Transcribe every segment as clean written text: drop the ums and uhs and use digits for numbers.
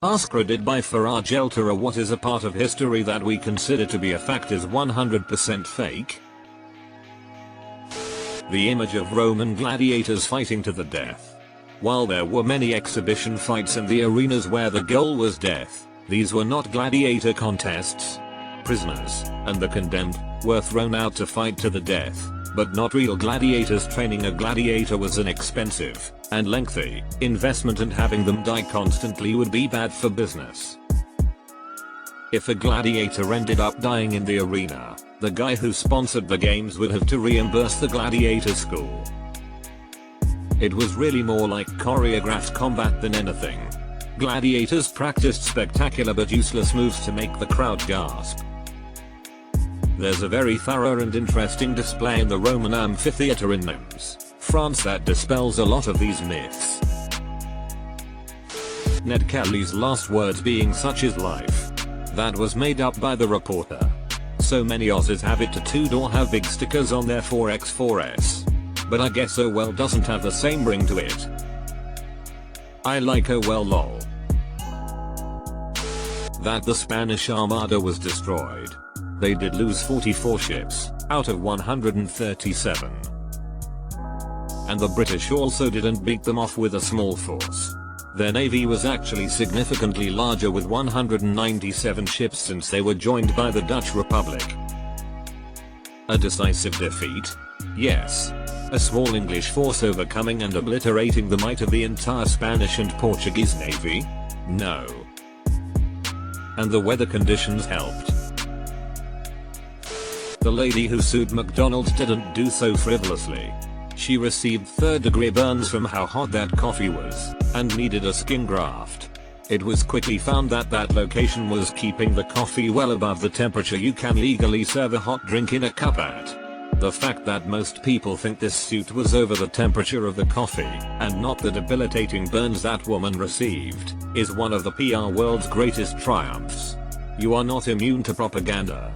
AskReddit by Faraj Eltara. What is a part of history that we consider to be a fact is 100% fake? The image of Roman gladiators fighting to the death. While there were many exhibition fights in the arenas where the goal was death, these were not gladiator contests. Prisoners, and the condemned, were thrown out to fight to the death, but not real gladiators. Training a gladiator was an expensive and lengthy investment, and having them die constantly would be bad for business. If a gladiator ended up dying in the arena, the guy who sponsored the games would have to reimburse the gladiator school. It was really more like choreographed combat than anything. Gladiators practiced spectacular but useless moves to make the crowd gasp. There's a very thorough and interesting display in the Roman amphitheater in Nimes, France that dispels a lot of these myths. Ned Kelly's last words being "such is life." That was made up by the reporter. So many Aussies have it tattooed or have big stickers on their 4x4s. But I guess "oh well" doesn't have the same ring to it. I like "oh well" lol. That the Spanish Armada was destroyed. They did lose 44 ships, out of 137. And the British also didn't beat them off with a small force. Their navy was actually significantly larger, with 197 ships, since they were joined by the Dutch Republic. A decisive defeat? Yes. A small English force overcoming and obliterating the might of the entire Spanish and Portuguese navy? No. And the weather conditions helped. The lady who sued McDonald's didn't do so frivolously. She received third-degree burns from how hot that coffee was, and needed a skin graft. It was quickly found that that location was keeping the coffee well above the temperature you can legally serve a hot drink in a cup at. The fact that most people think this suit was over the temperature of the coffee, and not the debilitating burns that woman received, is one of the PR world's greatest triumphs. You are not immune to propaganda.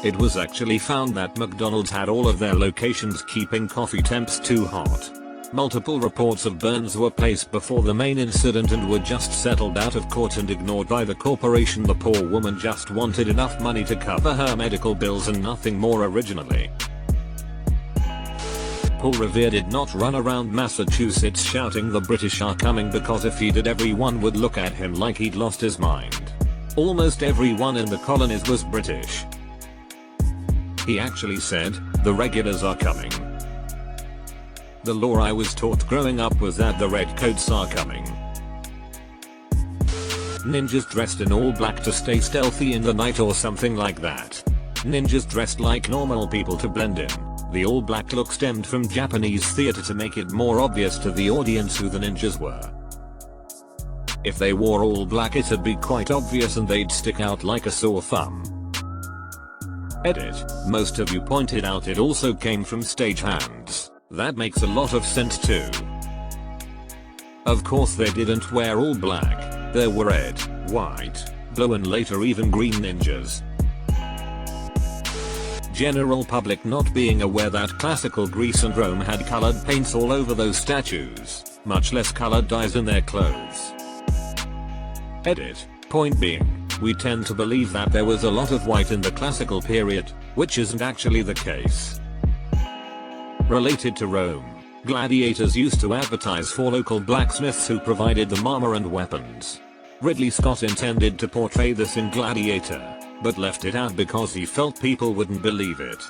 It was actually found that McDonald's had all of their locations keeping coffee temps too hot. Multiple reports of burns were placed before the main incident and were just settled out of court and ignored by the corporation. The poor woman just wanted enough money to cover her medical bills and nothing more originally. Paul Revere did not run around Massachusetts shouting "the British are coming," because if he did, everyone would look at him like he'd lost his mind. Almost everyone in the colonies was British. He actually said, "the regulars are coming." The lore I was taught growing up was that the redcoats are coming. Ninjas dressed in all black to stay stealthy in the night or something like that. Ninjas dressed like normal people to blend in. The all black look stemmed from Japanese theater to make it more obvious to the audience who the ninjas were. If they wore all black, it'd be quite obvious and they'd stick out like a sore thumb. Edit. Most of you pointed out it also came from stagehands. That makes a lot of sense too. Of course they didn't wear all black. There were red, white, blue and later even green ninjas. General public not being aware that classical Greece and Rome had colored paints all over those statues, much less colored dyes in their clothes. Edit. Point being, we tend to believe that there was a lot of white in the classical period, which isn't actually the case. Related to Rome, gladiators used to advertise for local blacksmiths who provided them armor and weapons. Ridley Scott intended to portray this in Gladiator, but left it out because he felt people wouldn't believe it.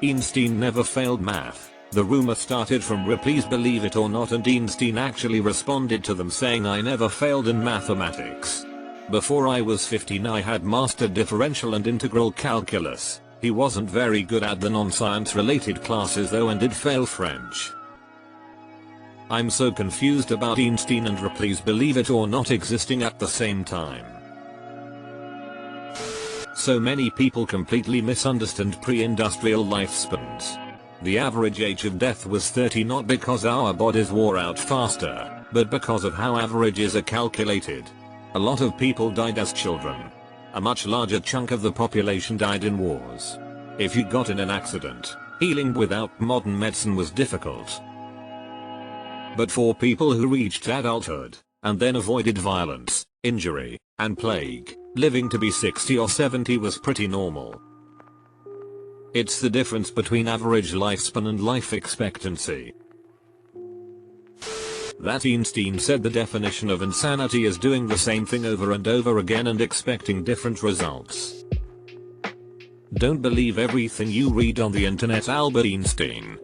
Einstein never failed math. The rumor started from Ripley's "Believe It or Not," and Einstein actually responded to them saying, "I never failed in mathematics. Before I was 15 I had mastered differential and integral calculus." He wasn't very good at the non-science related classes though, and did fail French. I'm so confused about Einstein and Ripley's "Believe It or Not" existing at the same time. So many people completely misunderstand pre-industrial lifespans. The average age of death was 30, not because our bodies wore out faster, but because of how averages are calculated. A lot of people died as children. A much larger chunk of the population died in wars. If you got in an accident, healing without modern medicine was difficult. But for people who reached adulthood, and then avoided violence, injury, and plague, living to be 60 or 70 was pretty normal. It's the difference between average lifespan and life expectancy. That Einstein said the definition of insanity is doing the same thing over and over again and expecting different results. Don't believe everything you read on the internet. Albert Einstein.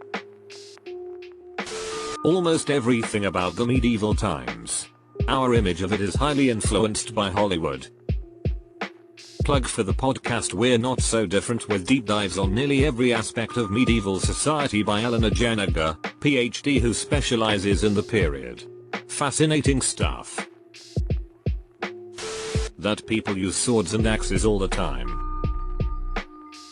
Almost everything about the medieval times. Our image of it is highly influenced by Hollywood. Plug for the podcast We're Not So Different, with deep dives on nearly every aspect of medieval society by Eleanor Janiger, PhD, who specializes in the period. Fascinating stuff. That people use swords and axes all the time.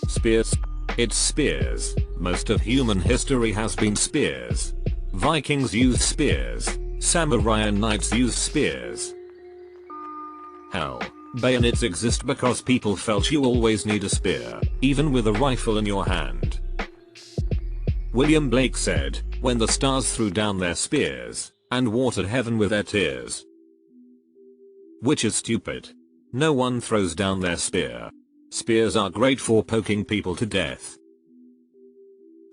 Spears? It's spears. Most of human history has been spears. Vikings used spears. Samurai and knights used spears. Hell, bayonets exist because people felt you always need a spear, even with a rifle in your hand. William Blake said, when the stars threw down their spears, and watered heaven with their tears. Which is stupid. No one throws down their spear. Spears are great for poking people to death.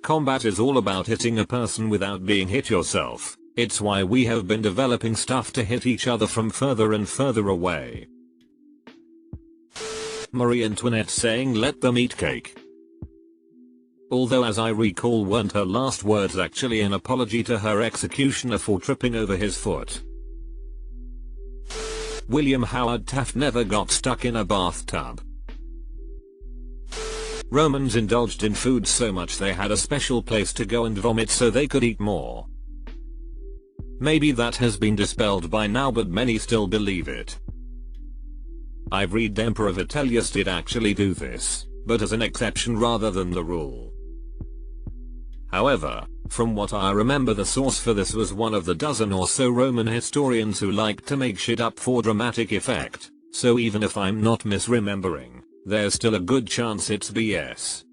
Combat is all about hitting a person without being hit yourself. It's why we have been developing stuff to hit each other from further and further away. Marie Antoinette saying let them eat cake. Although as I recall weren't her last words actually an apology to her executioner for tripping over his foot. William Howard Taft never got stuck in a bathtub. Romans indulged in food so much they had a special place to go and vomit so they could eat more. Maybe that has been dispelled by now, but many still believe it. I've read Emperor Vitellius did actually do this, but as an exception rather than the rule. However, from what I remember, the source for this was one of the dozen or so Roman historians who liked to make shit up for dramatic effect, so even if I'm not misremembering, there's still a good chance it's BS.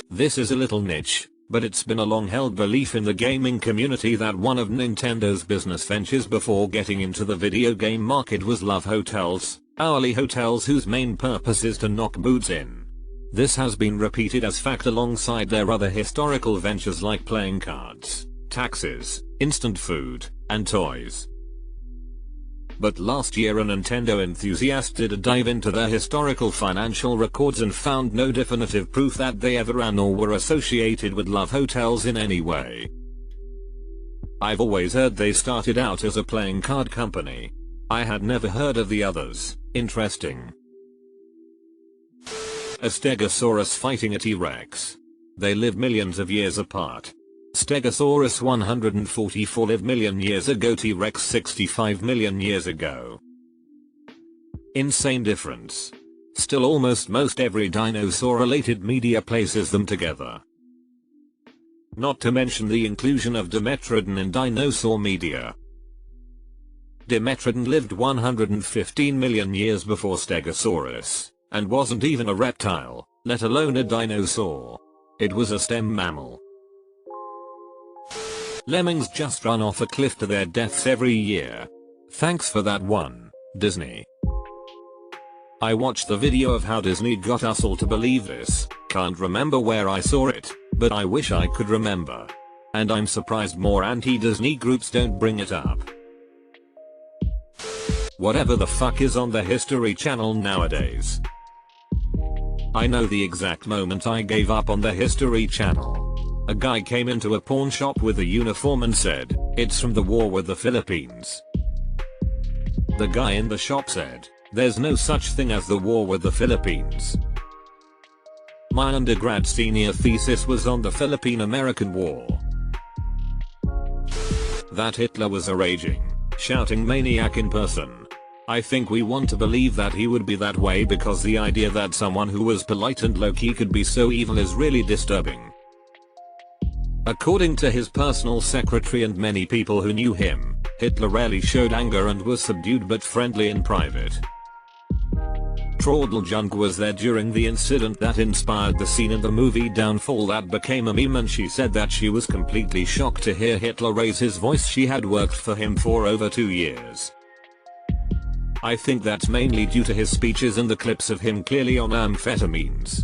This is a little niche, but it's been a long-held belief in the gaming community that one of Nintendo's business ventures before getting into the video game market was love hotels, hourly hotels whose main purpose is to knock boots in. This has been repeated as fact alongside their other historical ventures like playing cards, taxes, instant food, and toys. But last year a Nintendo enthusiast did a dive into their historical financial records and found no definitive proof that they ever ran or were associated with love hotels in any way. I've always heard they started out as a playing card company. I had never heard of the others. Interesting. A Stegosaurus fighting a T-Rex. They live millions of years apart. Stegosaurus 144 lived million years ago, T-Rex 65 million years ago. Insane difference. Still almost most every dinosaur related media places them together. Not to mention the inclusion of Dimetrodon in dinosaur media. Dimetrodon lived 115 million years before Stegosaurus, and wasn't even a reptile, let alone a dinosaur. It was a stem mammal. Lemmings just run off a cliff to their deaths every year. Thanks for that one, Disney. I watched the video of how Disney got us all to believe this. Can't remember where I saw it, but I wish I could remember. And I'm surprised more anti-Disney groups don't bring it up. Whatever the fuck is on the History Channel nowadays. I know the exact moment I gave up on the History Channel. A guy came into a pawn shop with a uniform and said, "It's from the war with the Philippines." The guy in the shop said, "There's no such thing as the war with the Philippines." My undergrad senior thesis was on the Philippine-American War. That Hitler was a raging, shouting maniac in person. I think we want to believe that he would be that way because the idea that someone who was polite and low-key could be so evil is really disturbing. According to his personal secretary and many people who knew him, Hitler rarely showed anger and was subdued but friendly in private. Traudl Junk was there during the incident that inspired the scene in the movie Downfall that became a meme, and she said that she was completely shocked to hear Hitler raise his voice. She had worked for him for over 2 years. I think that's mainly due to his speeches and the clips of him clearly on amphetamines.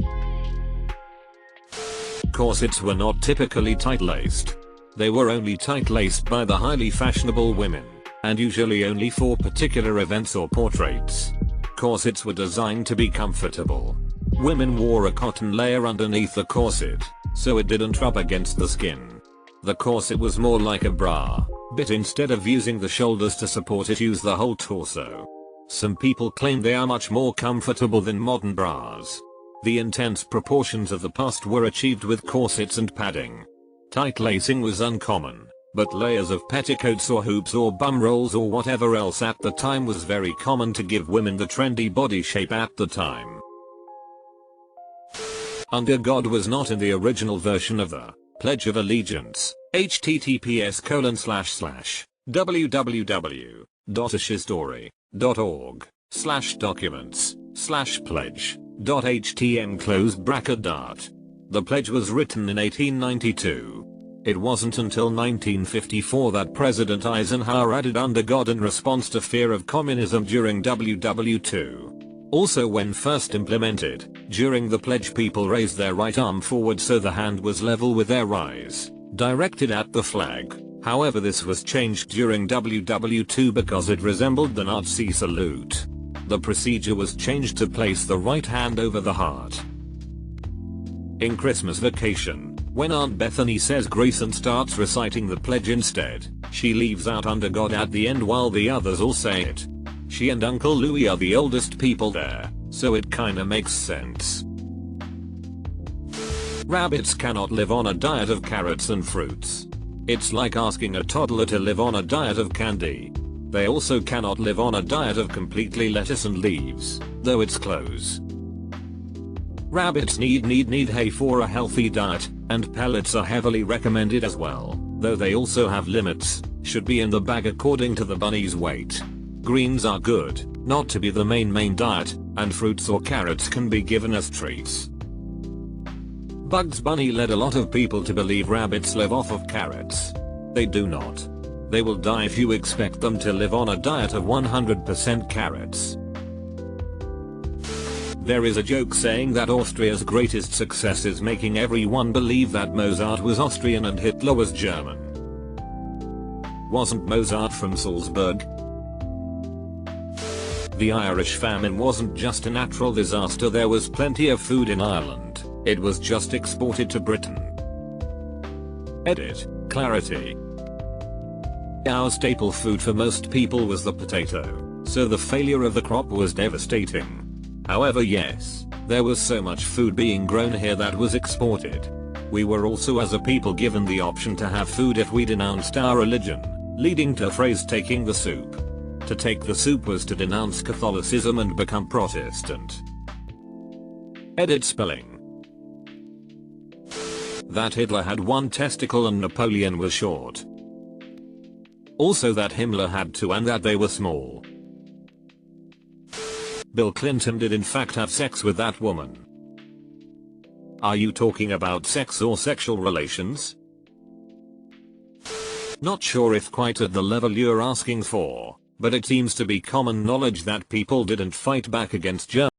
Corsets were not typically tight-laced. They were only tight-laced by the highly fashionable women, and usually only for particular events or portraits. Corsets were designed to be comfortable. Women wore a cotton layer underneath the corset, so it didn't rub against the skin. The corset was more like a bra, but instead of using the shoulders to support it, used the whole torso. Some people claim they are much more comfortable than modern bras. The intense proportions of the past were achieved with corsets and padding. Tight lacing was uncommon, but layers of petticoats or hoops or bum rolls or whatever else at the time was very common to give women the trendy body shape at the time. Under God was not in the original version of the Pledge of Allegiance. https://www.hishistory.org/documents/pledge.htm. The pledge was written in 1892. It wasn't until 1954 that President Eisenhower added under God in response to fear of communism during WW2. Also, when first implemented, during the pledge people raised their right arm forward so the hand was level with their eyes, directed at the flag. However, this was changed during WW2 because it resembled the Nazi salute. The procedure was changed to place the right hand over the heart. In Christmas Vacation, when Aunt Bethany says grace and starts reciting the pledge instead, she leaves out under God at the end while the others all say it. She and Uncle Louie are the oldest people there, so it kinda makes sense. Rabbits cannot live on a diet of carrots and fruits. It's like asking a toddler to live on a diet of candy. They also cannot live on a diet of completely lettuce and leaves, though it's close. Rabbits need hay for a healthy diet, and pellets are heavily recommended as well, though they also have limits, should be in the bag according to the bunny's weight. Greens are good, not to be the main diet, and fruits or carrots can be given as treats. Bugs Bunny led a lot of people to believe rabbits live off of carrots. They do not. They will die if you expect them to live on a diet of 100% carrots. There is a joke saying that Austria's greatest success is making everyone believe that Mozart was Austrian and Hitler was German. Wasn't Mozart from Salzburg? The Irish famine wasn't just a natural disaster. There was plenty of food in Ireland, it was just exported to Britain. Edit. Clarity. Our staple food for most people was the potato, so the failure of the crop was devastating. However, yes, there was so much food being grown here that was exported. We were also as a people given the option to have food if we denounced our religion, leading to the phrase taking the soup. To take the soup was to denounce Catholicism and become Protestant. Edit spelling. That Hitler had one testicle and Napoleon was short. Also that Himmler had two and that they were small. Bill Clinton did in fact have sex with that woman. Are you talking about sex or sexual relations? Not sure if quite at the level you're asking for, but it seems to be common knowledge that people didn't fight back against Germany.